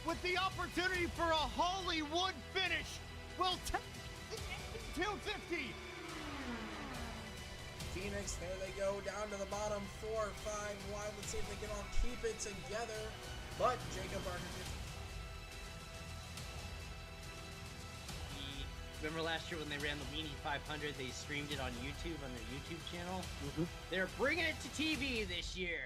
with the opportunity for a Hollywood finish will take the 250. Phoenix, there they go, down to the bottom, 4 or 5 wide. Let's see if they can all keep it together. But Jacob Arnold. Remember last year when they ran the Weenie 500, they streamed it on YouTube, on their YouTube channel? They're bringing it to TV this year.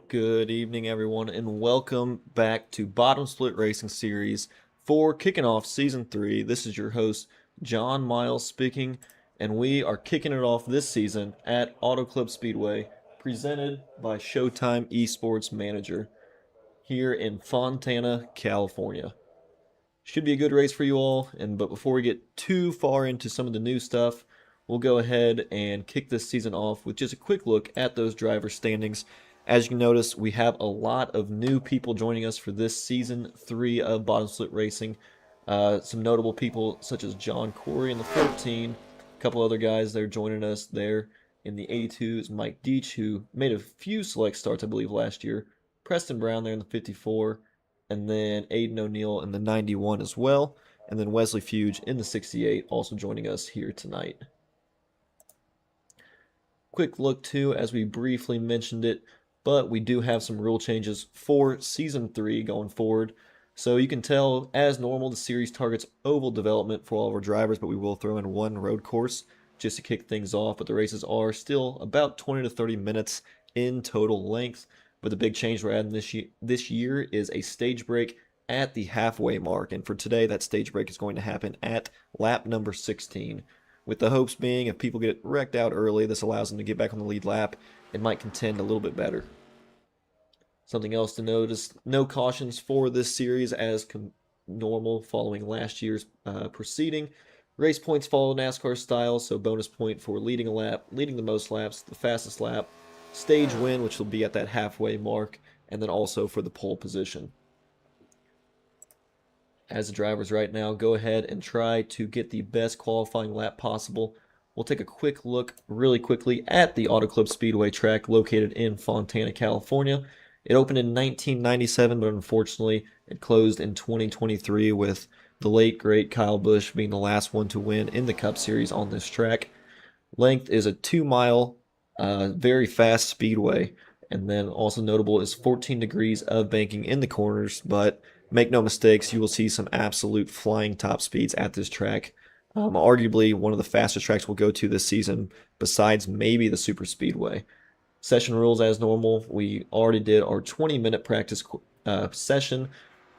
Good evening, everyone, and welcome back to Bottom Split Racing Series for kicking off Season 3. This is your host, John Miles, speaking, and we are kicking it off this season at Auto Club Speedway, presented by Showtime Esports Manager here in Fontana, California. Should be a good race for you all, but before we get too far into some of the new stuff, we'll go ahead and kick this season off with just a quick look at those driver standings. As you can notice, we have a lot of new people joining us for this Season 3 of Bottom Split Racing. Some notable people such as John Corey in the 14, a couple other guys that are joining us there. In the 82s, Mike Deach, who made a few select starts, I believe, last year. Preston Brown there in the 54, and then Aiden O'Neill in the 91 as well. And then Wesley Fuge in the 68, also joining us here tonight. Quick look, too, as we briefly mentioned it, but we do have some rule changes for Season 3 going forward. So you can tell, as normal, the series targets oval development for all of our drivers, but we will throw in one road course just to kick things off. But the races are still about 20 to 30 minutes in total length. But the big change we're adding this year is a stage break at the halfway mark. And for today, that stage break is going to happen at lap number 16. With the hopes being, if people get wrecked out early, this allows them to get back on the lead lap and might contend a little bit better. Something else to notice, no cautions for this series as normal following last year's proceeding. Race points follow NASCAR style, so bonus point for leading a lap, leading the most laps, the fastest lap, stage win, which will be at that halfway mark, and then also for the pole position. As the drivers right now, go ahead and try to get the best qualifying lap possible. We'll take a quick look really quickly at the Auto Club Speedway track located in Fontana, California. It opened in 1997, but unfortunately it closed in 2023 with the late, great Kyle Busch being the last one to win in the Cup Series on this track. Length is a 2-mile, very fast speedway, and then also notable is 14 degrees of banking in the corners, but make no mistakes, you will see some absolute flying top speeds at this track. Arguably one of the fastest tracks we'll go to this season, besides maybe the Super Speedway. Session rules as normal. We already did our 20-minute practice session,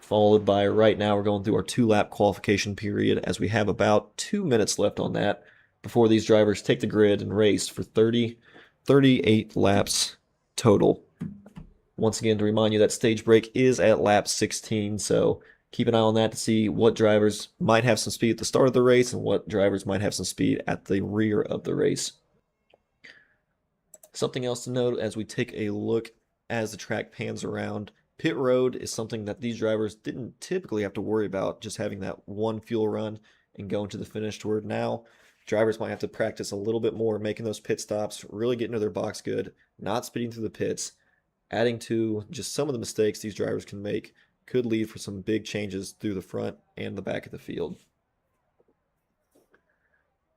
followed by right now we're going through our 2-lap qualification period as we have about 2 minutes left on that before these drivers take the grid and race for 38 laps total. Once again, to remind you that stage break is at lap 16, so keep an eye on that to see what drivers might have some speed at the start of the race and what drivers might have some speed at the rear of the race. Something else to note as we take a look as the track pans around, pit road is something that these drivers didn't typically have to worry about, just having that one fuel run and going to the finish, to where now drivers might have to practice a little bit more, making those pit stops, really getting to their box good, not speeding through the pits. Adding to just some of the mistakes these drivers can make could lead for some big changes through the front and the back of the field.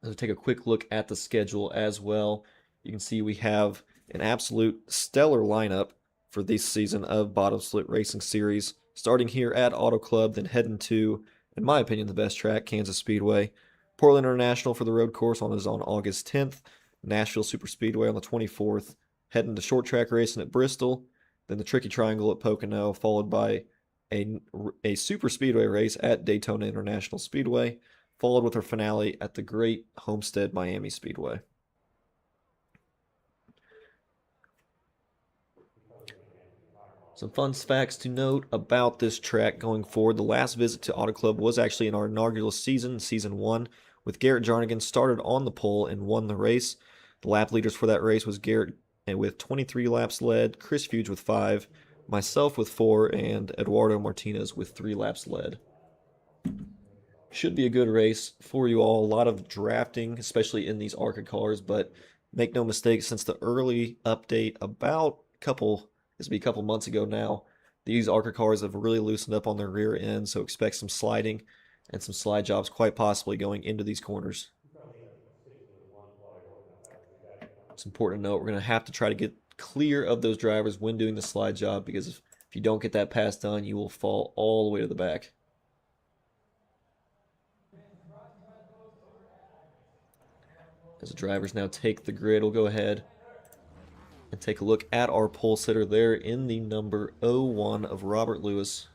Let's take a quick look at the schedule as well. You can see we have an absolute stellar lineup for this season of Bottom Split Racing Series, starting here at Auto Club, then heading to, in my opinion, the best track, Kansas Speedway. Portland International for the road course is on August 10th. Nashville Super Speedway on the 24th, heading to short track racing at Bristol, then the Tricky Triangle at Pocono, followed by a Super Speedway race at Daytona International Speedway, followed with our finale at the great Homestead Miami Speedway. Some fun facts to note about this track going forward. The last visit to Auto Club was actually in our inaugural season, Season 1, with Garrett Jarnagin started on the pole and won the race. The lap leaders for that race was Garrett with 23 laps led, Chris Fuge with 5, myself with 4, and Eduardo Martinez with 3 laps led. Should be a good race for you all. A lot of drafting, especially in these ARCA cars, but make no mistake, since the early update about this will be a couple months ago now, these ARCA cars have really loosened up on their rear end, so expect some sliding and some slide jobs quite possibly going into these corners. It's important to note we're going to have to try to get clear of those drivers when doing the slide job, because if you don't get that pass done, you will fall all the way to the back. As the drivers now take the grid, we'll go ahead and take a look at our pole sitter there in the number 01 of Robert Lewis.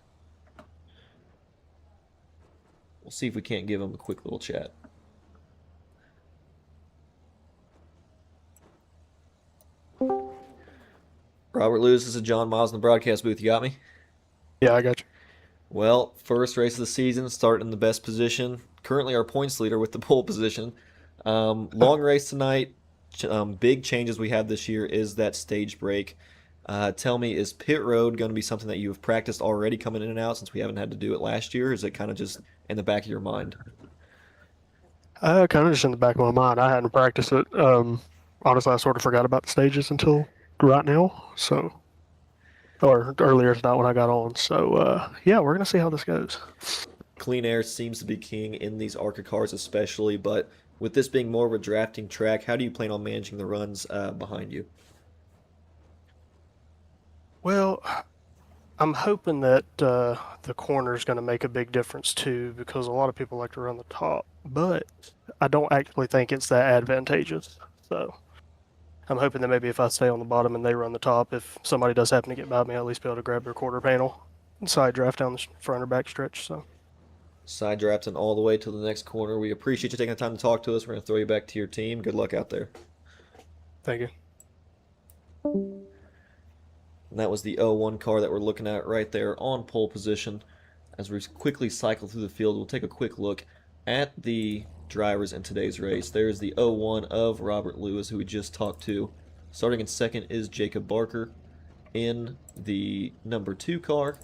We'll see if we can't give him a quick little chat. Robert Lewis, this is John Miles in the broadcast booth. You got me? Yeah, I got you. Well, first race of the season, starting in the best position. Currently our points leader with the pole position. Long race tonight. Big changes we have this year is that stage break. Tell me, is pit road going to be something that you have practiced already coming in and out, since we haven't had to do it last year? Or is it kind of just in the back of your mind? Kind of just in the back of my mind. I hadn't practiced it. Honestly, I sort of forgot about the stages until right now. So, or earlier tonight when I got on. So, yeah, we're going to see how this goes. Clean air seems to be king in these ARCA cars especially, but with this being more of a drafting track, how do you plan on managing the runs behind you? Well, I'm hoping that the corner is going to make a big difference too, because a lot of people like to run the top, but I don't actually think it's that advantageous. So I'm hoping that maybe if I stay on the bottom and they run the top, if somebody does happen to get by me, I'll at least be able to grab their quarter panel and side draft down the front or back stretch. So. Side drafting all the way to the next corner. We appreciate you taking the time to talk to us. We're going to throw you back to your team. Good luck out there. Thank you. And that was the 01 car that we're looking at right there on pole position. As we quickly cycle through the field, we'll take a quick look at the drivers in today's race. There's the 01 of Robert Lewis, who we just talked to. Starting in second is Jacob Barker. In the number 2 car,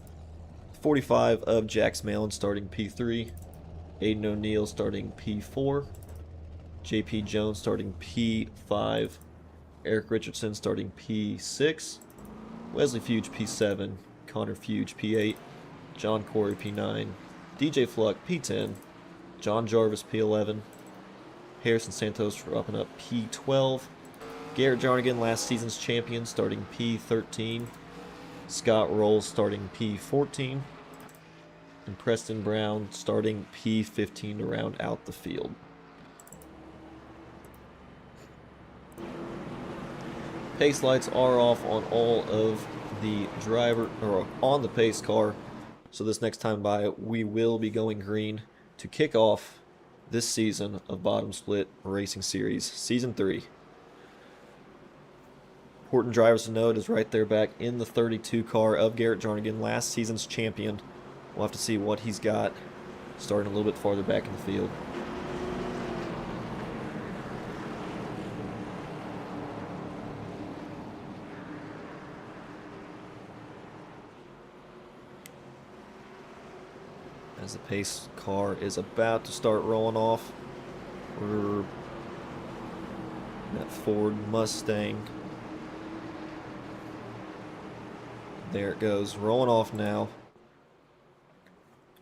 45 of Jax Malin starting P3, Aiden O'Neill starting P4, JP Jones starting P5, Eric Richardson starting P6, Wesley Fuge P7, Connor Fuge P8, John Corey P9, DJ Fluck P10, John Jarvis P11, Harrison Santos dropping up P12, Garrett Jarnagin, last season's champion, starting P13, Scott Rolls starting P14, and Preston Brown starting P15 to round out the field. Pace lights are off on all of the driver, or on the pace car, so this next time by we will be going green to kick off this season of Bottom Split Racing Series, Season 3. Important drivers to note is right there back in the 32 car of Garrett Jarnagin, last season's champion. We'll have to see what he's got starting a little bit farther back in the field. As the pace car is about to start rolling off, we're that Ford Mustang. There it goes, rolling off now.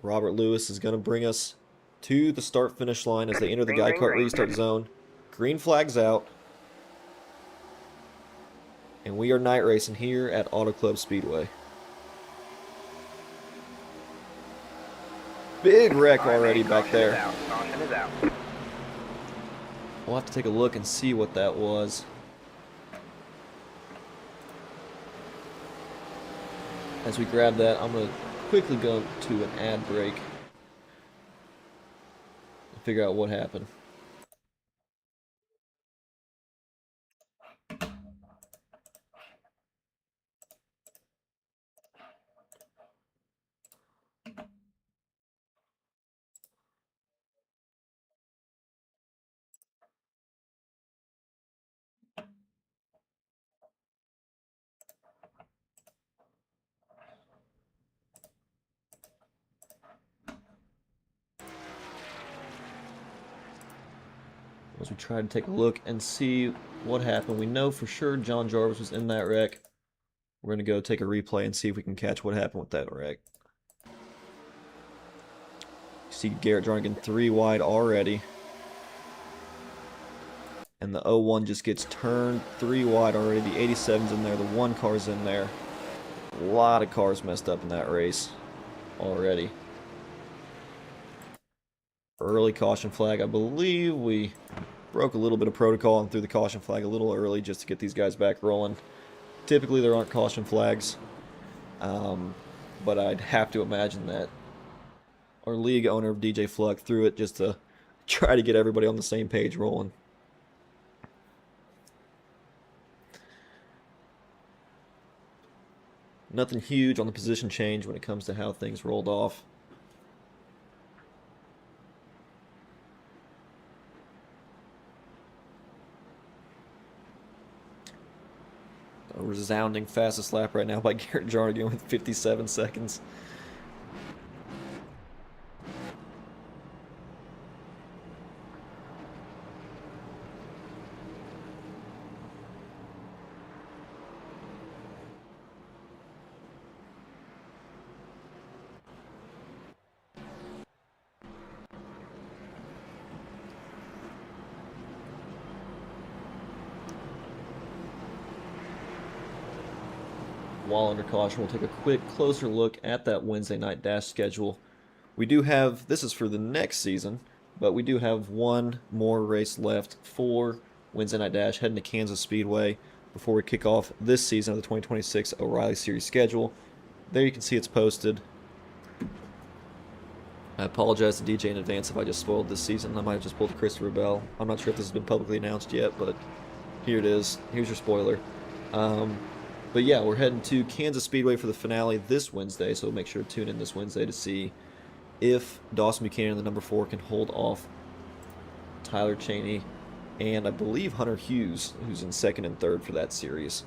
Robert Lewis is going to bring us to the start-finish line as they enter the Guy Kart restart zone. Green flag's out. And we are night racing here at Auto Club Speedway. Big wreck already back there. We'll have to take a look and see what that was. As we grab that, I'm going to quickly go to an ad break and figure out what happened. As we try to take a look and see what happened. We know for sure John Jarvis was in that wreck. We're going to go take a replay and see if we can catch what happened with that wreck. You see Garrett Jarnagin 3 wide already. And the 01 just gets turned 3 wide already. The 87's in there. The 1 car's in there. A lot of cars messed up in that race already. Early caution flag. I believe we broke a little bit of protocol and threw the caution flag a little early just to get these guys back rolling. Typically there aren't caution flags, but I'd have to imagine that our league owner, DJ Fluck, threw it just to try to get everybody on the same page rolling. Nothing huge on the position change when it comes to how things rolled off. A resounding fastest lap right now by Garrett Jarnagin with 57 seconds. While under caution, we'll take a quick closer look at that Wednesday night dash schedule. We do have, this is for the next season, but we do have one more race left for Wednesday night dash heading to Kansas Speedway before we kick off this season of the 2026 O'Reilly Series schedule. There you can see it's posted. I apologize to DJ in advance if I just spoiled this season. I might have just pulled a Christopher Bell. I'm not sure if this has been publicly announced yet, but here it is. Here's your spoiler. But yeah, we're heading to Kansas Speedway for the finale this Wednesday, so make sure to tune in this Wednesday to see if Dawson Buchanan, the number 4, can hold off Tyler Cheney and I believe Hunter Hughes, who's in 2nd and 3rd for that series.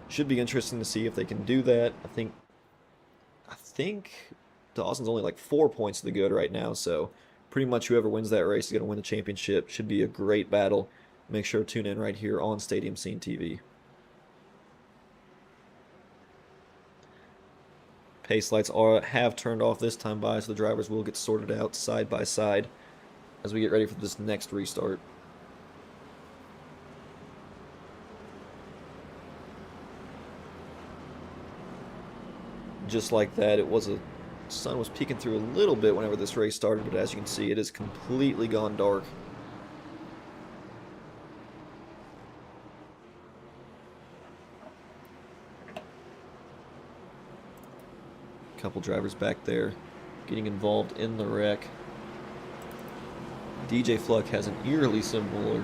Should be interesting to see if they can do that. I think Dawson's only like 4 points to the good right now, so pretty much whoever wins that race is going to win the championship. Should be a great battle. Make sure to tune in right here on Stadium Scene TV. Pace lights have turned off this time by, so the drivers will get sorted out side by side as we get ready for this next restart. Just like that, sun was peeking through a little bit whenever this race started, but as you can see, it has completely gone dark. Couple drivers back there getting involved in the wreck. DJ Fluck has an eerily similar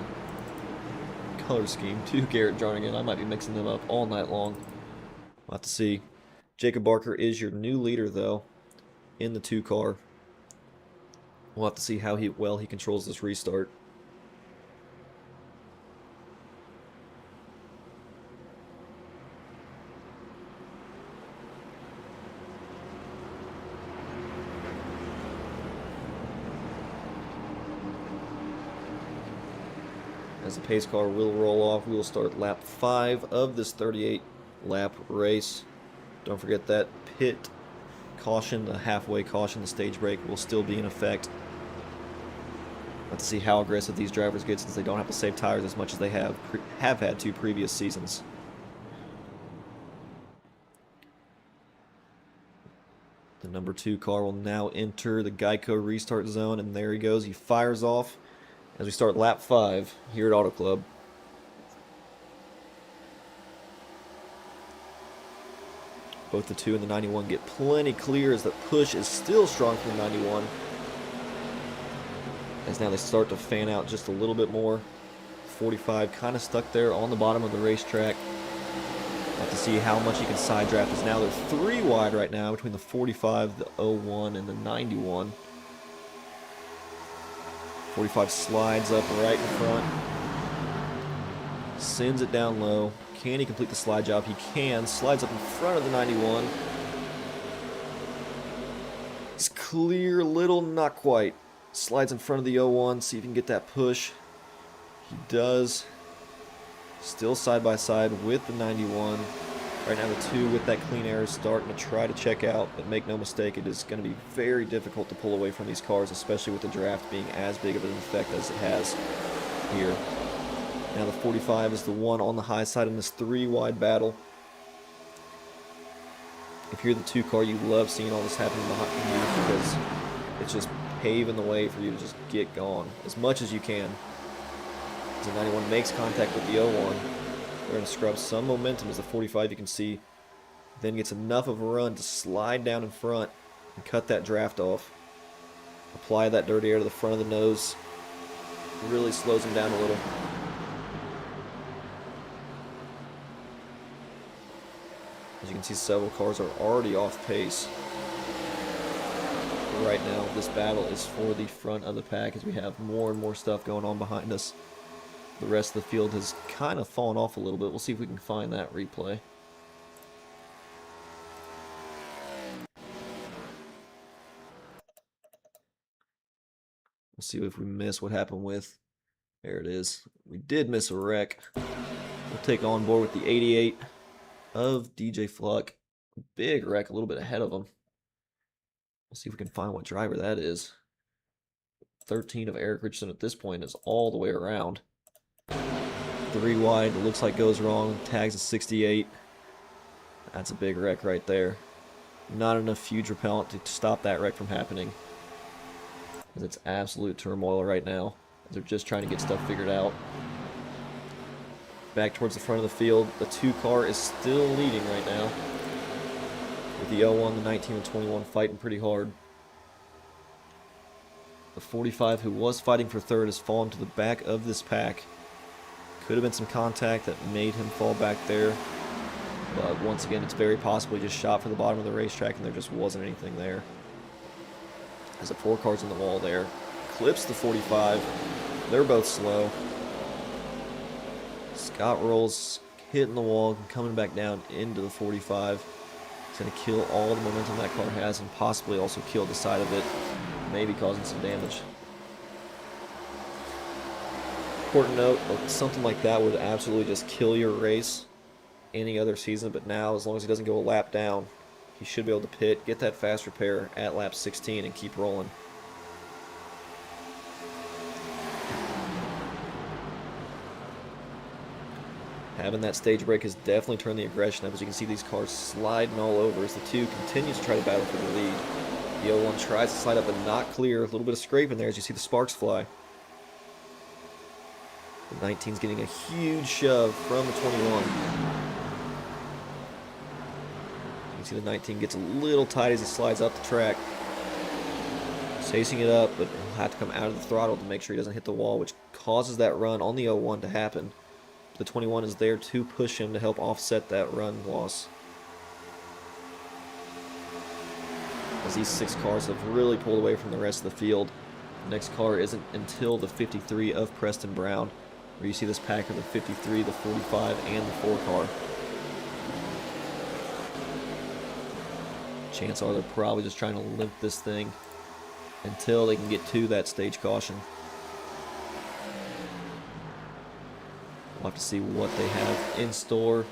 color scheme to Garrett Jarnagin. I might be mixing them up all night long. We'll have to see. Jacob Barker is your new leader, though, in the 2 car. We'll have to see how well he controls this restart. As the pace car will roll off, we will start lap 5 of this 38-lap race. Don't forget that pit caution, the halfway caution, the stage brake will still be in effect. Let's see how aggressive these drivers get since they don't have to save tires as much as they have had to previous seasons. The number 2 car will now enter the Geico restart zone, and there he goes. He fires off as we start lap 5 here at Auto Club. Both the 2 and the 91 get plenty clear as the push is still strong from the 91. As now they start to fan out just a little bit more. 45 kind of stuck there on the bottom of the racetrack. Have to see how much he can side draft, as now they're 3 wide right now between the 45, the 01, and the 91. 45 slides up right in front. Sends it down low. Can he complete the slide job? He can. Slides up in front of the 91. It's clear, little, not quite. Slides in front of the 01. See if he can get that push. He does. Still side by side with the 91. Right now the 2 with that clean air is starting to try to check out, but make no mistake, it is going to be very difficult to pull away from these cars, especially with the draft being as big of an effect as it has here. Now the 45 is the one on the high side in this 3 wide battle. If you're the 2 car, you love seeing all this happening behind you because it's just paving the way for you to just get gone as much as you can. As the 91 makes contact with the 01, they're going to scrub some momentum as the 45, you can see, then gets enough of a run to slide down in front and cut that draft off. Apply that dirty air to the front of the nose. Really slows him down a little. As you can see, several cars are already off pace. Right now, this battle is for the front of the pack as we have more and more stuff going on behind us. The rest of the field has kind of fallen off a little bit. We'll see if we can find that replay. We'll see if we miss what happened with. There it is. We did miss a wreck. We'll take on board with the 88 of DJ Fluck. Big wreck, a little bit ahead of him. We'll see if we can find what driver that is. 13 of Eric Richardson at this point is all the way around. 3 wide, it looks like goes wrong. Tags a 68. That's a big wreck right there. Not enough huge repellent to stop that wreck from happening. It's absolute turmoil right now. They're just trying to get stuff figured out. Back towards the front of the field. The 2 car is still leading right now. With the 01, the 19, and 21 fighting pretty hard. The 45, who was fighting for third, has fallen to the back of this pack. Could have been some contact that made him fall back there. But once again, it's very possible he just shot for the bottom of the racetrack and there just wasn't anything there. There's the 4 cars on the wall there. Clips the 45. They're both slow. Scott rolls, hitting the wall, coming back down into the 45. He's going to kill all the momentum that car has and possibly also kill the side of it, maybe causing some damage. Important note, something like that would absolutely just kill your race any other season, but now, as long as he doesn't go a lap down, he should be able to pit, get that fast repair at lap 16, and keep rolling. Having that stage break has definitely turned the aggression up. As you can see, these cars sliding all over as the 2 continues to try to battle for the lead. The 01 tries to slide up and not clear. A little bit of scraping there as you see the sparks fly. The 19's getting a huge shove from the 21. You can see the 19 gets a little tight as he slides up the track. Chasing it up, but he'll have to come out of the throttle to make sure he doesn't hit the wall, which causes that run on the 01 to happen. The 21 is there to push him to help offset that run loss. As these 6 cars have really pulled away from the rest of the field. The next car isn't until the 53 of Preston Brown, where you see this pack of the 53, the 45, and the 4 car. Chances are they're probably just trying to limp this thing until they can get to that stage caution. We'll have to see what they have in store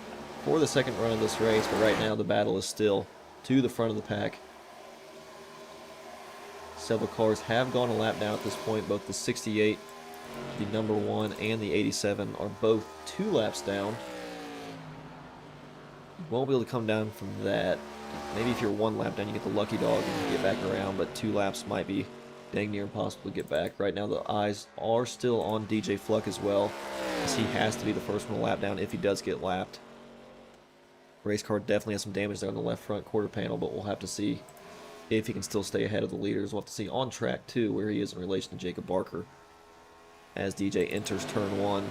for the second run of this race, but right now the battle is still to the front of the pack. Several cars have gone a lap down at this point. Both the 68, the number 1, and the 87 are both 2 laps down. You won't be able to come down from that. Maybe if you're 1 lap down, you get the lucky dog and you get back around, but 2 laps might be dang near impossible to get back. Right now the eyes are still on DJ Fluck as well, as he has to be the first one to lap down if he does get lapped. Race car definitely has some damage there on the left front quarter panel, but we'll have to see if he can still stay ahead of the leaders. We'll have to see on track too where he is in relation to Jacob Barker as DJ enters turn 1.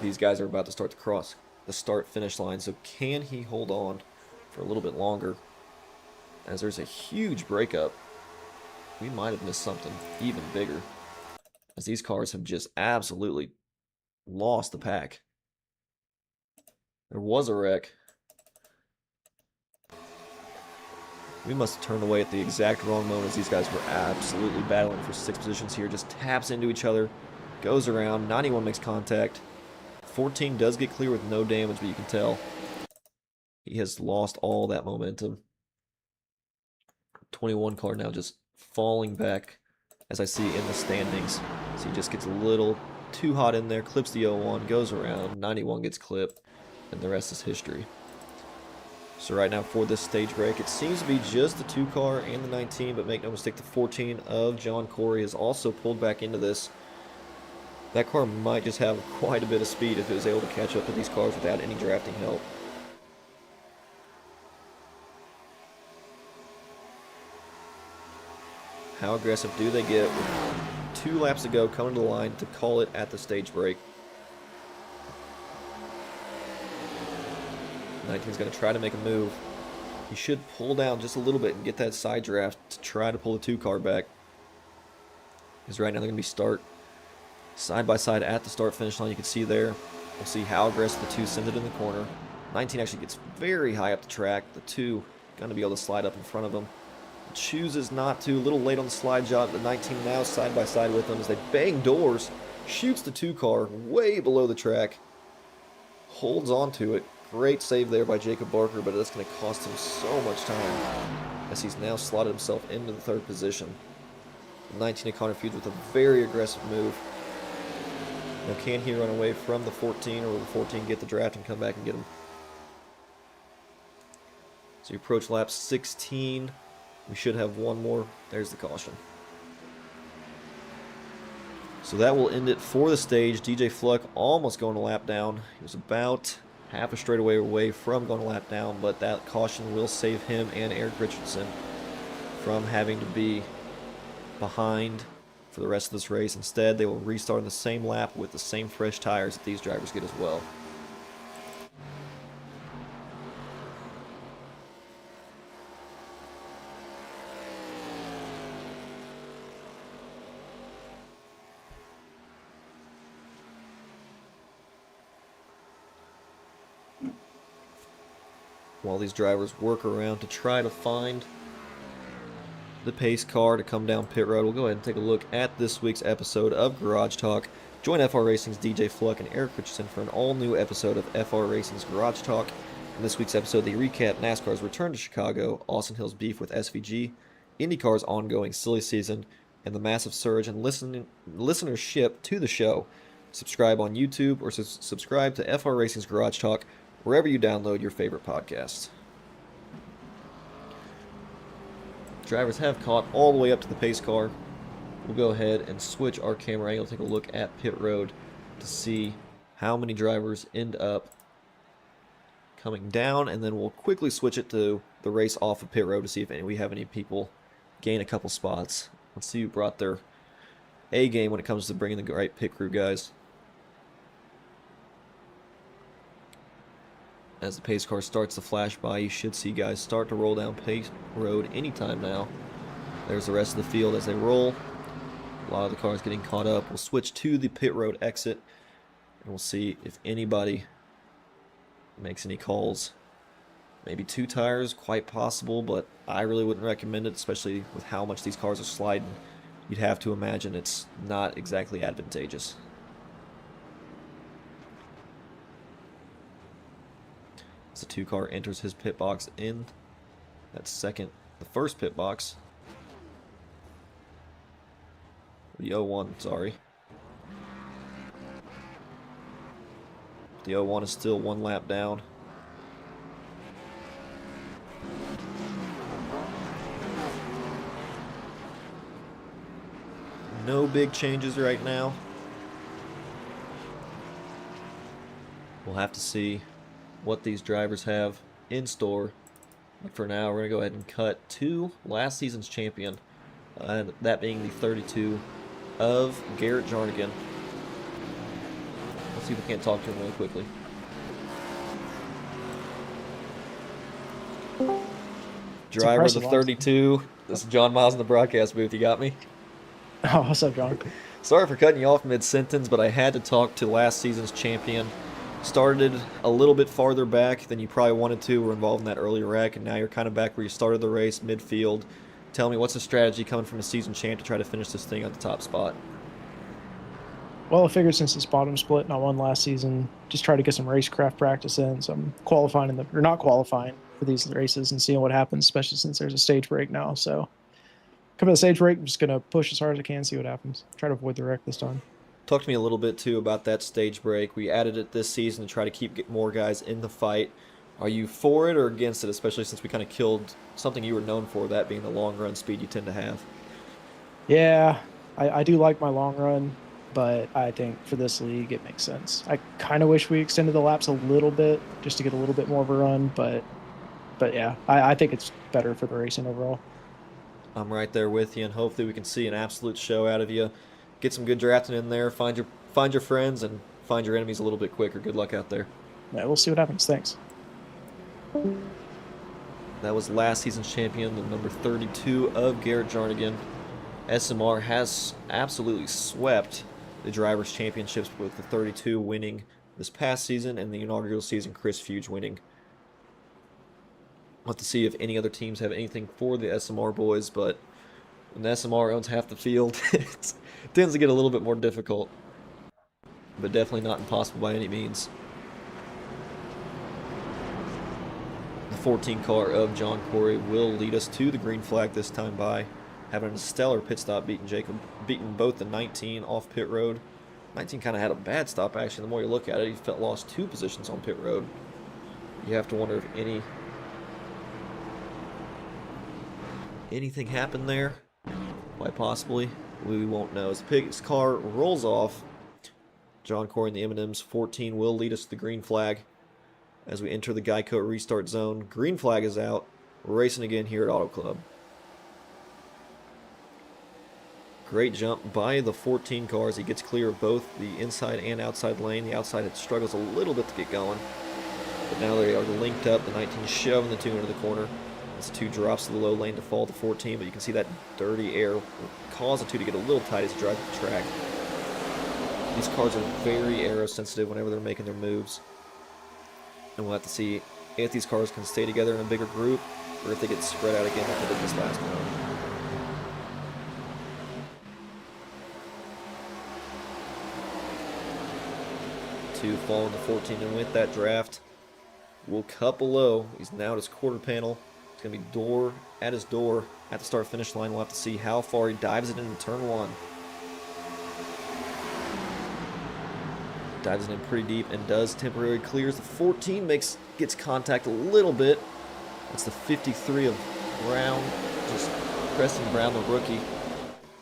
These guys are about to start to cross the start-finish line, so can he hold on for a little bit longer? As there's a huge breakup. We might have missed something even bigger, as these cars have just absolutely lost the pack. There was a wreck. We must have turned away at the exact wrong moment, as these guys were absolutely battling for 6 positions here. Just taps into each other, goes around, 91 makes contact. 14 does get clear with no damage, but you can tell he has lost all that momentum. 21 car now just falling back, as I see in the standings. So he just gets a little too hot in there, clips the 01, goes around, 91 gets clipped, and the rest is history. So right now for this stage break, it seems to be just the 2 car and the 19, but make no mistake, the 14 of John Corey has also pulled back into this. That car might just have quite a bit of speed if it was able to catch up to these cars without any drafting help. How aggressive do they get with 2 laps to go, coming to the line to call it at the stage break? 19's going to try to make a move. He should pull down just a little bit and get that side draft to try to pull the 2 car back. Because right now they're going to be start side by side at the start finish line. You can see there. We'll see how aggressive the 2 sends it in the corner. 19 actually gets very high up the track. The 2 going to be able to slide up in front of him. Chooses not to. A little late on the slide job. The 19 now side by side with them as they bang doors. Shoots the 2 car way below the track. Holds on to it. Great save there by Jacob Barker, but that's going to cost him so much time as he's now slotted himself into the 3rd position. 19 of Connor Feuds with a very aggressive move. Now can he run away from the 14, or will the 14 get the draft and come back and get him? So you approach lap 16. We should have one more. There's the caution. So that will end it for the stage. DJ Fluck almost going a lap down. He was about half a straightaway away from going a lap down, but that caution will save him and Eric Richardson from having to be behind for the rest of this race. Instead, they will restart in the same lap with the same fresh tires that these drivers get as well. While these drivers work around to try to find the pace car to come down pit road, we'll go ahead and take a look at this week's episode of Garage Talk. Join FR Racing's DJ Fluck and Eric Richardson for an all-new episode of FR Racing's Garage Talk. In this week's episode, they recap NASCAR's return to Chicago, Austin Hill's beef with SVG, IndyCar's ongoing silly season, and the massive surge in listenership to the show. Subscribe on YouTube or subscribe to FR Racing's Garage Talk wherever you download your favorite podcasts. Drivers have caught all the way up to the pace car. We'll go ahead and switch our camera angle, take a look at pit road to see how many drivers end up coming down, and then we'll quickly switch it to the race off of pit road to see if we have any people gain a couple spots. Let's see who brought their A game when it comes to bringing the right pit crew guys. As the pace car starts to flash by, you should see guys start to roll down pace road anytime now. There's the rest of the field as they roll. A lot of the cars getting caught up. We'll switch to the pit road exit, and we'll see if anybody makes any calls. Maybe 2 tires, quite possible, but I really wouldn't recommend it, especially with how much these cars are sliding. You'd have to imagine it's not exactly advantageous. As the 2 car enters his pit box in the first pit box. The 01, sorry. The 01 is still 1 lap down. No big changes right now. We'll have to see what these drivers have in store. But for now, we're going to go ahead and cut to last season's champion. That being the 32 of Garrett Jarnagin. Let's see if we can't talk to him really quickly. Driver of the 32. This is John Miles in the broadcast booth. You got me? Oh, what's up, John? Sorry for cutting you off mid-sentence, but I had to talk to last season's champion. Started a little bit farther back than you probably wanted to. We're involved in that earlier wreck, and now you're kind of back where you started the race, midfield. Tell me, what's the strategy coming from a season champ to try to finish this thing on the top spot? Well, I figured since it's bottom split and I won last season, just try to get some racecraft practice in. So I'm qualifying or not qualifying for these races and seeing what happens, especially since there's a stage break now. So coming to the stage break, I'm just going to push as hard as I can, see what happens. Try to avoid the wreck this time. Talk to me a little bit, too, about that stage break. We added it this season to try to get more guys in the fight. Are you for it or against it, especially since we kind of killed something you were known for, that being the long run speed you tend to have? Yeah, I do like my long run, but I think for this league it makes sense. I kind of wish we extended the laps a little bit just to get a little bit more of a run, but yeah, I think it's better for the racing overall. I'm right there with you, and hopefully we can see an absolute show out of you. Get some good drafting in there, find your friends, and find your enemies a little bit quicker. Good luck out there. Yeah, we'll see what happens. Thanks. That was last season's champion, the number 32 of Garrett Jarnagin. SMR has absolutely swept the Drivers' Championships with the 32 winning this past season and the inaugural season Chris Fuge winning. We'll have to see if any other teams have anything for the SMR boys, but when the SMR owns half the field, it tends to get a little bit more difficult, but definitely not impossible by any means. The 14 car of John Corey will lead us to the green flag this time by having a stellar pit stop, beating both the 19 off pit road. 19 kind of had a bad stop, actually. The more you look at it, he lost 2 positions on pit road. You have to wonder if anything happened there. Quite possibly. We won't know. As the Pig's car rolls off, John Corey and the M&M's 14 will lead us to the green flag as we enter the Geico restart zone. Green flag is out. We're racing again here at Auto Club. Great jump by the 14 cars. He gets clear of both the inside and outside lane. The outside it struggles a little bit to get going, but now they are linked up. The 19 shoving the 2 into the corner. This 2 drops to the low lane to fall to 14, but you can see that dirty air will cause the 2 to get a little tight as he drives the track. These cars are very aero sensitive whenever they're making their moves, and we'll have to see if these cars can stay together in a bigger group or if they get spread out again like they did this last one. 2 following the 14, and with that draft, will cut below. He's now at his quarter panel. It's going to be at his door at the start-finish line. We'll have to see how far he dives it into turn 1. Dives it in pretty deep and does temporarily clears. The 14 gets contact a little bit. That's the 53 of Brown, just Preston Brown, the rookie.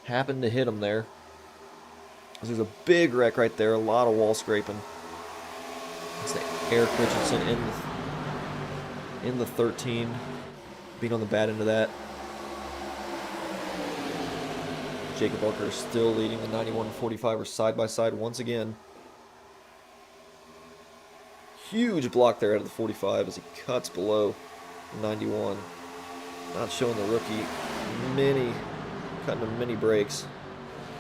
Happened to hit him there. There's a big wreck right there, a lot of wall scraping. It's the Eric Richardson in the 13, being on the bad end of that. Jacob Barker is still leading. The 91 and 45 are side by side once again. Huge block there out of the 45 as he cuts below the 91. Not showing the rookie cutting him many breaks.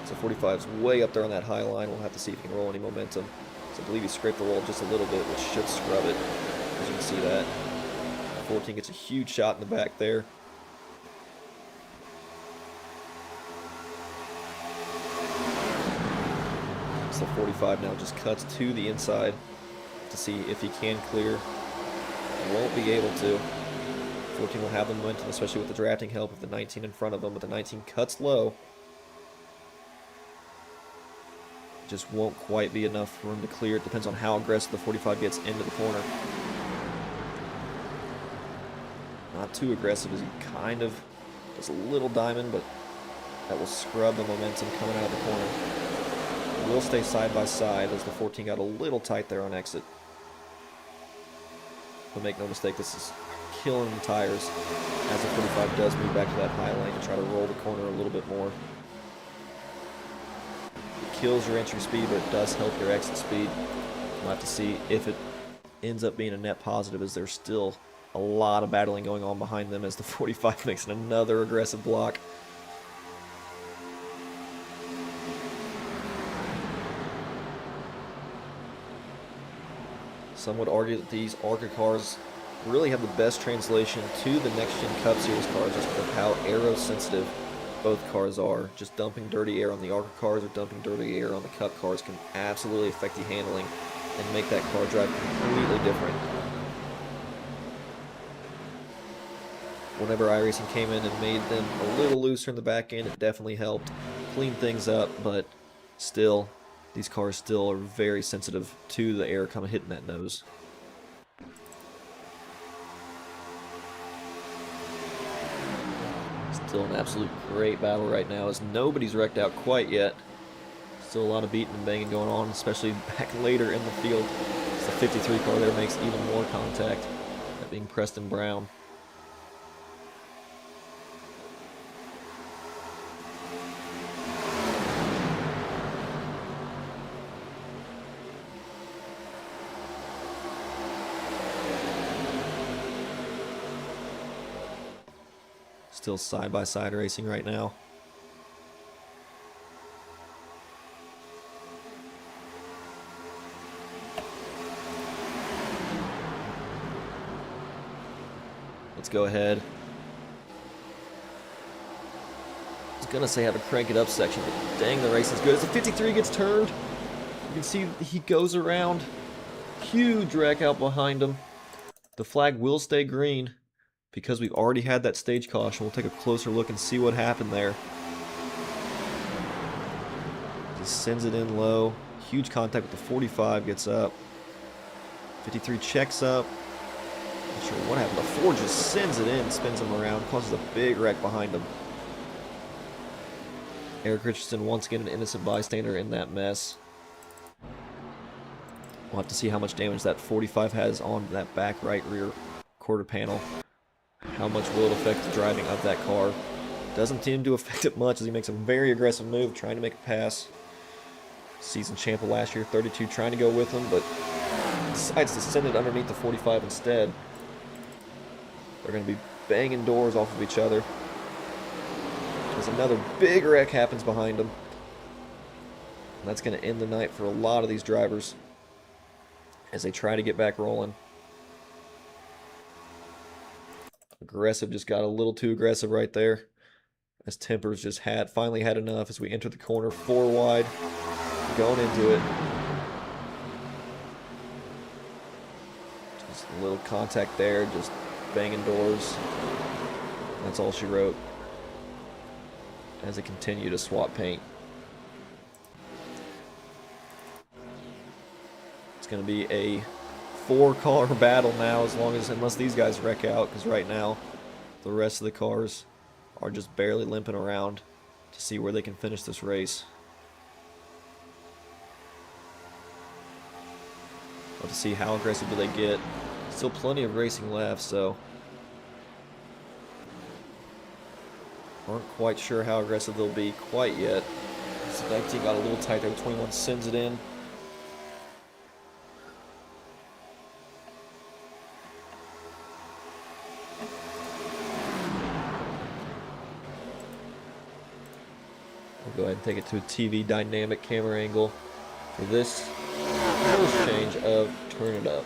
So 45's way up there on that high line. We'll have to see if he can roll any momentum. So I believe he scraped the wall just a little bit, which should scrub it, as you can see that. 14 gets a huge shot in the back there. So 45 now just cuts to the inside to see if he can clear. He won't be able to. 14 will have the momentum, especially with the drafting help of the 19 in front of him, but the 19 cuts low. Just won't quite be enough for him to clear. It depends on how aggressive the 45 gets into the corner. Not too aggressive as he kind of does a little diamond, but that will scrub the momentum coming out of the corner. We'll stay side by side as the 14 got a little tight there on exit. But make no mistake, this is killing the tires as the 45 does move back to that high lane and try to roll the corner a little bit more. It kills your entry speed, but it does help your exit speed. We'll have to see if it ends up being a net positive, as there's still a lot of battling going on behind them as the 45 makes another aggressive block. Some would argue that these ARCA cars really have the best translation to the next-gen Cup Series cars just because of how aero-sensitive both cars are. Just dumping dirty air on the ARCA cars or dumping dirty air on the Cup cars can absolutely affect the handling and make that car drive completely different. Whenever iRacing came in and made them a little looser in the back end, it definitely helped clean things up, but still, these cars still are very sensitive to the air coming hitting that nose. Still an absolute great battle right now as nobody's wrecked out quite yet. Still a lot of beating and banging going on, especially back later in the field. It's the 53 car there makes even more contact, that being Preston Brown. Still side-by-side racing right now. Let's go ahead. I was gonna say have a crank it up section, but dang, the racing's good. As the 53 gets turned, you can see he goes around. Huge wreck out behind him. The flag will stay green, because we've already had that stage caution. We'll take a closer look and see what happened there. Just sends it in low. Huge contact with the 45, gets up. 53 checks up. Not sure what happened. The 4 just sends it in, spins him around, causes a big wreck behind him. Eric Richardson, once again, an innocent bystander in that mess. We'll have to see how much damage that 45 has on that back right rear quarter panel. How much will it affect the driving of that car? Doesn't seem to affect it much as he makes a very aggressive move trying to make a pass. Season champ of last year, 32, trying to go with him, but decides to send it underneath the 45 instead. They're going to be banging doors off of each other. As another big wreck happens behind them. And that's going to end the night for a lot of these drivers as they try to get back rolling. Aggressive just got a little too aggressive right there, as Tempers just finally had enough as we enter the corner 4 wide, going into it. Just a little contact there, just banging doors. That's all she wrote as they continue to swap paint. It's going to be a 4-car battle now, unless these guys wreck out, because right now the rest of the cars are just barely limping around to see where they can finish this race. We'll have to see how aggressive do they get. Still plenty of racing left, so aren't quite sure how aggressive they'll be quite yet. So 19 got a little tight there, 21 sends it in. Go ahead and take it to a TV dynamic camera angle for this first change of Turn It Up.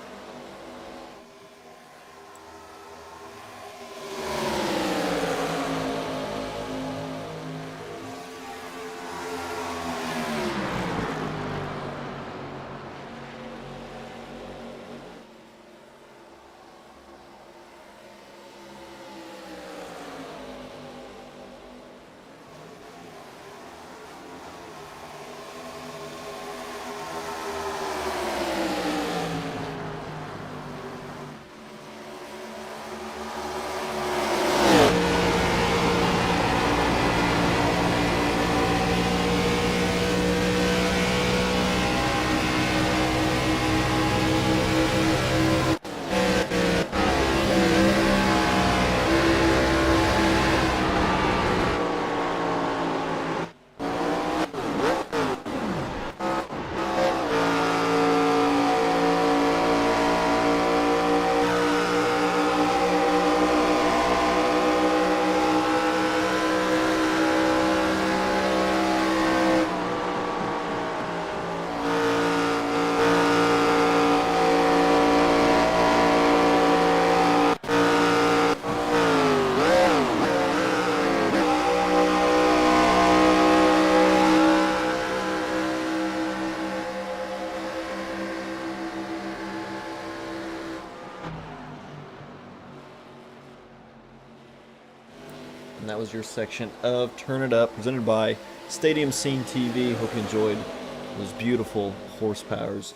And that was your section of Turn It Up, presented by Stadium Scene TV. Hope you enjoyed those beautiful horsepowers.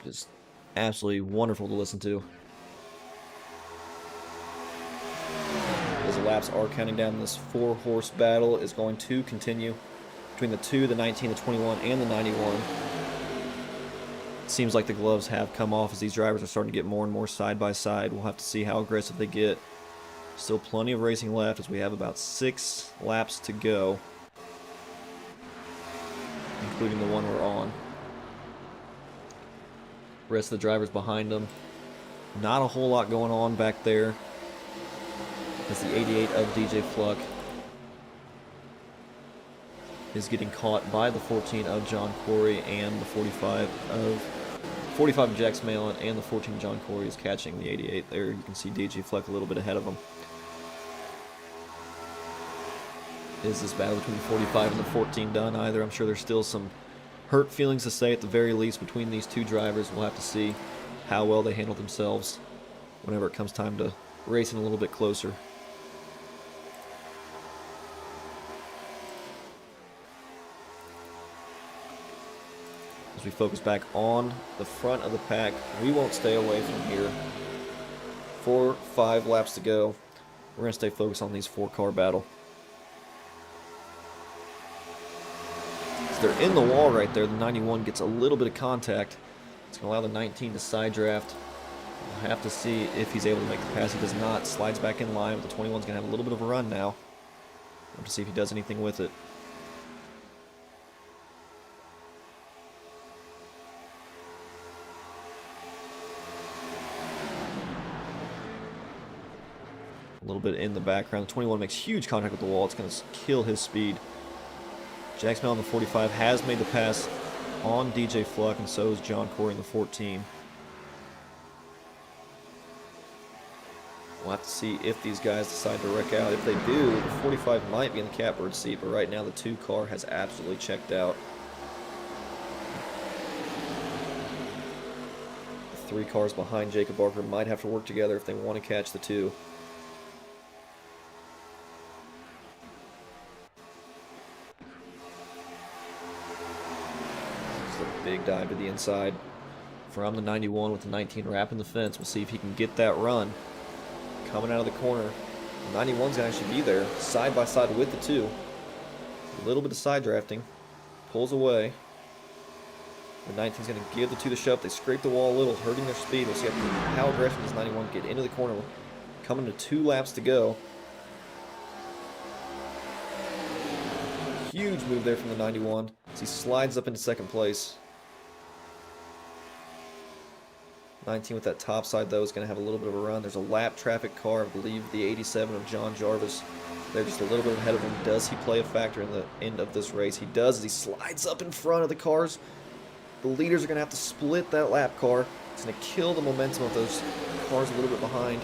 Just absolutely wonderful to listen to. As the laps are counting down, this 4-horse battle is going to continue between the 2, the 19, the 21, and the 91. It seems like the gloves have come off as these drivers are starting to get more and more side by side. We'll have to see how aggressive they get. Still plenty of racing left as we have about 6 laps to go, including the one we're on. The rest of the drivers behind them. Not a whole lot going on back there. As the 88 of DJ Fluck is getting caught by the 14 of John Corey and the 45 of Jack Smalin, and the 14 John Corey is catching the 88 there. You can see DJ Fleck a little bit ahead of him. Is this battle between the 45 and the 14 done either? I'm sure there's still some hurt feelings to say at the very least between these two drivers. We'll have to see how well they handle themselves whenever it comes time to racing a little bit closer. As we focus back on the front of the pack, we won't stay away from here. 4-5 laps to go. We're going to stay focused on these 4-car battle. They're in the wall right there. The 91 gets a little bit of contact. It's going to allow the 19 to side draft. We'll have to see if he's able to make the pass. He does not. Slides back in line, but the 21's going to have a little bit of a run now. We'll have to see if he does anything with it. A little bit in the background. The 21 makes huge contact with the wall. It's going to kill his speed. Jack Smell in the 45 has made the pass on DJ Fluck, and so is John Corey in the 14. We'll have to see if these guys decide to wreck out. If they do, the 45 might be in the catbird seat, but right now the 2 car has absolutely checked out. The 3 cars behind Jacob Barker might have to work together if they want to catch the 2. Big dive to the inside from the 91 with the 19 wrapping the fence. We'll see if he can get that run. Coming out of the corner. The 91's going to actually be there side by side with the 2. A little bit of side drafting. Pulls away. The 19's going to give the 2 the shove. They scrape the wall a little, hurting their speed. We'll see how aggressive does 91 get into the corner. Coming to 2 laps to go. Huge move there from the 91 as he slides up into second place. 19 with that top side, though, is going to have a little bit of a run. There's a lap traffic car, I believe the 87 of John Jarvis. They're just a little bit ahead of him. Does he play a factor in the end of this race? He does as he slides up in front of the cars. The leaders are going to have to split that lap car. It's going to kill the momentum of those cars a little bit behind.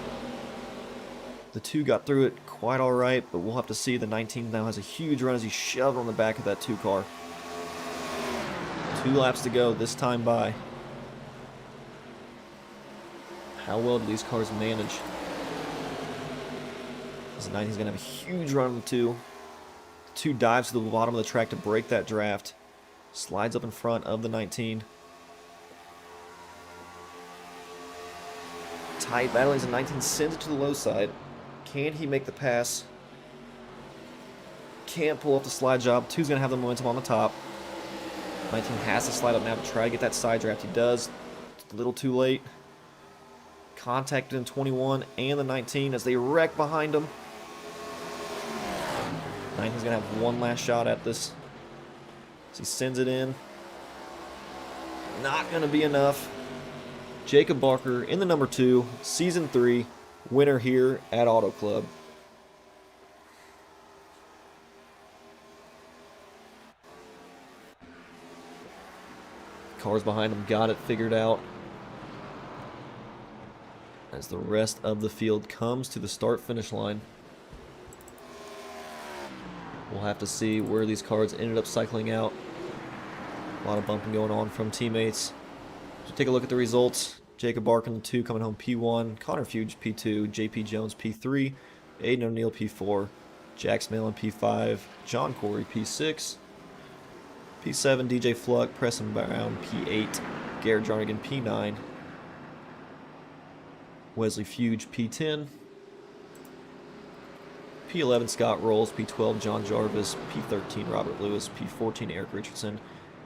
The 2 got through it quite all right, but we'll have to see. The 19 now has a huge run as he shoved on the back of that 2 car. 2 laps to go this time by. How well do these cars manage? The 19's going to have a huge run on the 2. The 2 dives to the bottom of the track to break that draft. Slides up in front of the 19. Tight battle as the 19 sends it to the low side. Can he make the pass? Can't pull off the slide job. 2's going to have the momentum on the top. 19 has to slide up now to try to get that side draft. He does. It's a little too late. Contacted in 21 and the 19 as they wreck behind him. 19's going to have one last shot at this. As he sends it in. Not going to be enough. Jacob Barker in the number 2, Season 3, winner here at Auto Club. Cars behind him got it figured out. As the rest of the field comes to the start-finish line. We'll have to see where these cars ended up cycling out. A lot of bumping going on from teammates. So take a look at the results. Jacob Barker in the 2 coming home P1, Connor Fuge P2, JP Jones P3, Aiden O'Neill P4, Jax Malin P5, John Corey P6, P7 DJ Fluck, Preston Brown P8, Garrett Jarnagin P9, Wesley Fuge P10, P11 Scott Rolls, P12 John Jarvis, P13 Robert Lewis, P14 Eric Richardson,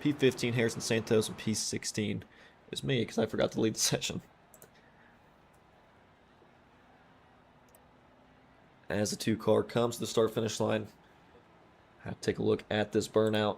P15 Harrison Santos, and P16 is me because I forgot to lead the session. As the 2 car comes to the start finish line, I have to take a look at this burnout.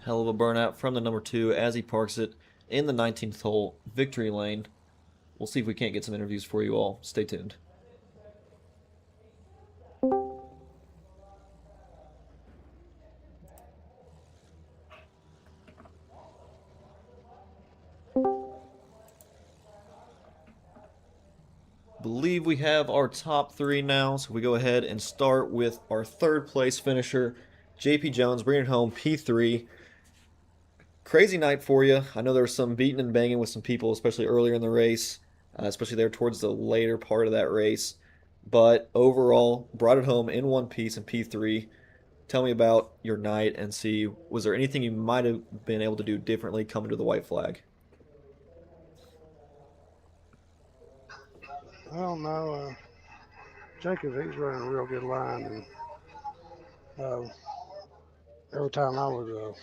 Hell of a burnout from the number 2 as he parks it in the 19th hole victory lane. We'll see if we can't get some interviews for you all. Stay tuned. Believe we have our top 3 now, so we go ahead and start with our 3rd place finisher, JP Jones, bringing it home P3. Crazy night for you. I know there was some beating and banging with some people, especially earlier in the race, especially there towards the later part of that race. But overall, brought it home in one piece in P3. Tell me about your night and see, was there anything you might have been able to do differently coming to the white flag? Well, no, Jacob, he's running a real good line, and every time I would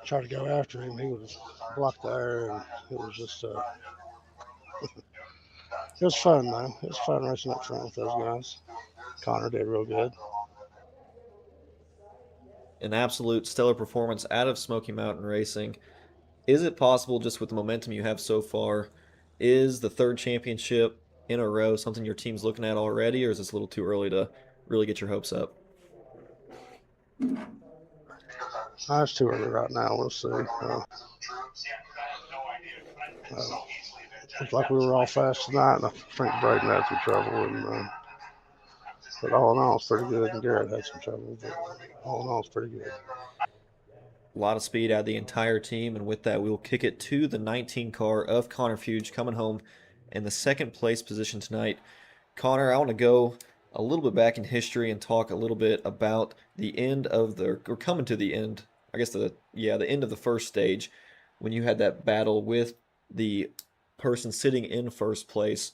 try to go after him, he would block the air, and it was just, it was fun, though. It was fun racing up front with those guys. Connor did real good. An absolute stellar performance out of Smoky Mountain Racing. Is it possible, just with the momentum you have so far, is the 3rd championship in a row something your team's looking at already, or is this a little too early to really get your hopes up? It's too early right now. We'll see. It's like we were all fast tonight, and I think Braden had some trouble, but all in all, it's pretty good. And Garrett had some trouble, but all in all, it's pretty good. A lot of speed out of the entire team, and with that, we will kick it to the 19 car of Connor Fuge coming home in the 2nd place position tonight. Connor, I want to go a little bit back in history and talk a little bit about the end of the, or coming to the end, I guess the end of the 1st stage, when you had that battle with the person sitting in 1st place.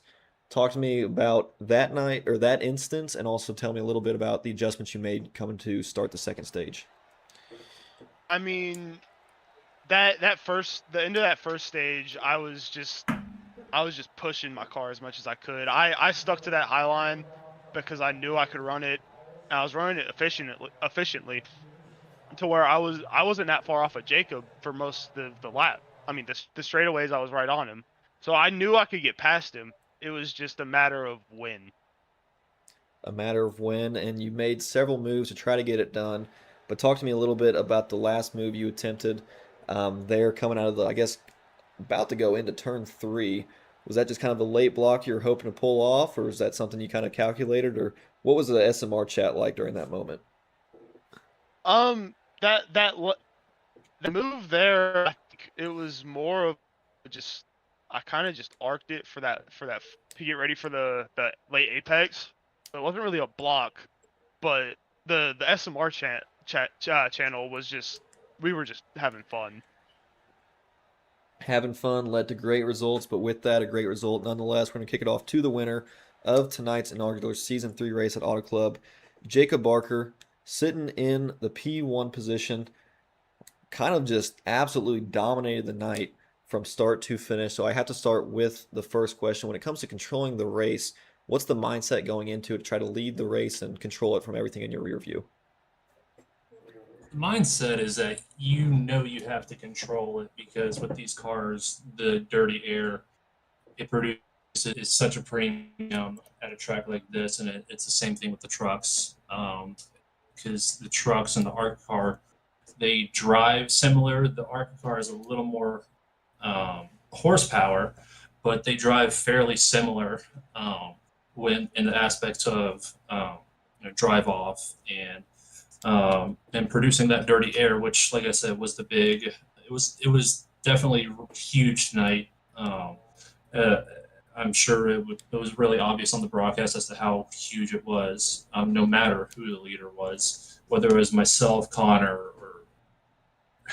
Talk to me about that night, or that instance, and also tell me a little bit about the adjustments you made coming to start the 2nd stage. I mean, the end of that 1st stage, I was just pushing my car as much as I could. I stuck to that high line because I knew I could run it. And I was running it efficiently to where I wasn't that far off of Jacob for most of the lap. I mean, the straightaways, I was right on him. So I knew I could get past him. It was just a matter of when. A matter of when, and you made several moves to try to get it done. But talk to me a little bit about the last move you attempted there coming out of the, I guess, about to go into turn 3. Was that just kind of a late block you were hoping to pull off, or is that something you kind of calculated, or what was the SMR chat like during that moment? The move there, I think it was more of just, I kind of just arced it for that to get ready for the late apex. It wasn't really a block, but the SMR channel was just, we were just having fun. Having fun led to great results, but with that, a great result nonetheless. We're going to kick it off to the winner of tonight's inaugural Season 3 race at Auto Club, Jacob Barker, sitting in the P1 position, kind of just absolutely dominated the night from start to finish. So I have to start with the first question. When it comes to controlling the race, What's the mindset going into it to try to lead the race and control it from everything in your rear view? The mindset is that you have to control it because with these cars, the dirty air it produces is such a premium at a track like this, and it's the same thing with the trucks. Because the trucks and the ARCA car, they drive similar. The ARCA car is a little more horsepower, but they drive fairly similar when in the aspects of drive off and producing that dirty air, which, like I said, was the big. It was definitely huge tonight. I'm sure it was really obvious on the broadcast as to how huge it was, no matter who the leader was, whether it was myself, Connor, or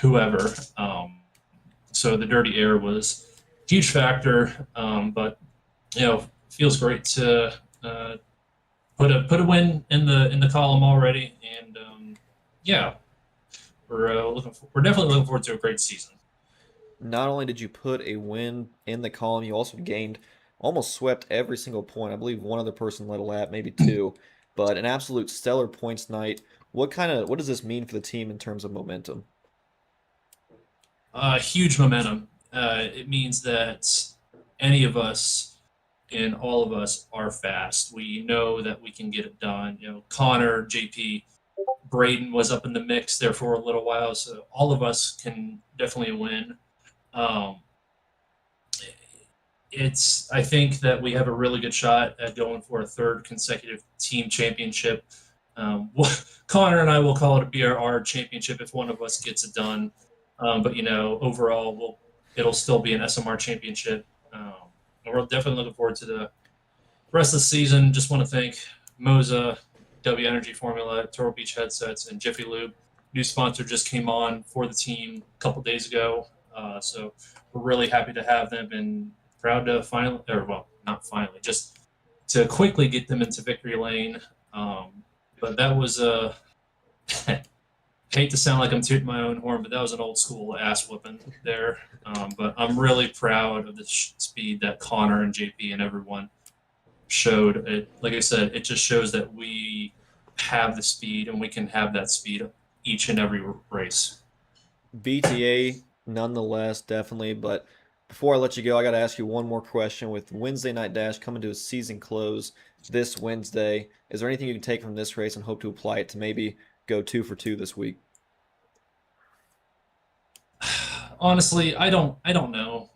whoever. So the dirty air was a huge factor, but feels great to put a win in the column already, and we're definitely looking forward to a great season. Not only did you put a win in the column, you also gained, almost swept every single point. I believe one other person led a lap, maybe two, but an absolute stellar points night. What does this mean for the team in terms of momentum? Huge momentum. It means that any of us and all of us are fast. We know that we can get it done. Connor, JP, Braden was up in the mix there for a little while, so all of us can definitely win. I think that we have a really good shot at going for a third consecutive team championship. Connor and I will call it a BRR championship if one of us gets it done. But overall, it'll still be an SMR championship. And we're definitely looking forward to the rest of the season. Just want to thank Moza, W Energy Formula, Turtle Beach Headsets, and Jiffy Lube. New sponsor just came on for the team a couple days ago. So we're really happy to have them and proud to not finally, just to quickly get them into victory lane. But that was hate to sound like I'm tooting my own horn, but that was an old school ass whooping there. But I'm really proud of the speed that Connor and JP and everyone showed. It, like I said, it just shows that we have the speed and we can have that speed each and every race. BTA, nonetheless, definitely. But before I let you go, I got to ask you one more question. With Wednesday Night Dash coming to a season close this Wednesday, is there anything you can take from this race and hope to apply it to maybe go 2 for 2 this week? Honestly, I don't know.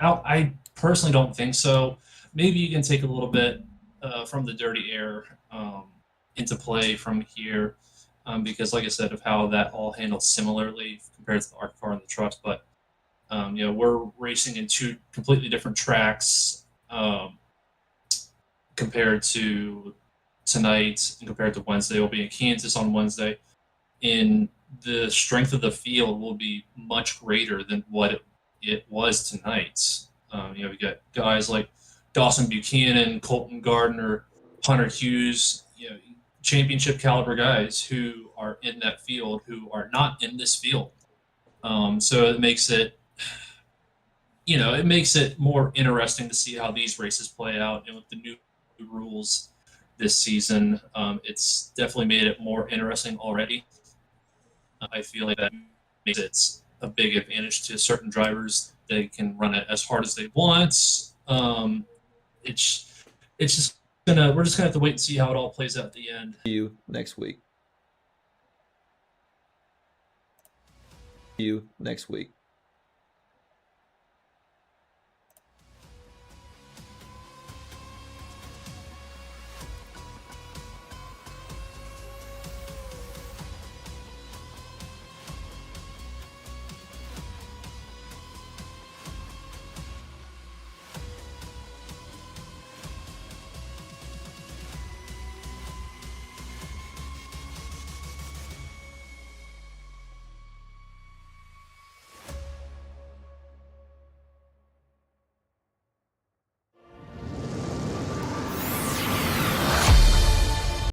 I personally don't think so. Maybe you can take a little bit from the dirty air into play from here, because, like I said, of how that all handles similarly compared to the ARCA car and the trucks. But we're racing in two completely different tracks compared to tonight and compared to Wednesday. We'll be in Kansas on Wednesday. The strength of the field will be much greater than what it was tonight. We got guys like Dawson Buchanan, Colton Gardner, Hunter Hughes, championship caliber guys who are in that field who are not in this field. So it makes it more interesting to see how these races play out, and with the new rules this season, it's definitely made it more interesting already. I feel like that makes it a big advantage to certain drivers. They can run it as hard as they want. It's just we're just gonna have to wait and see how it all plays out at the end. See you next week. See you next week.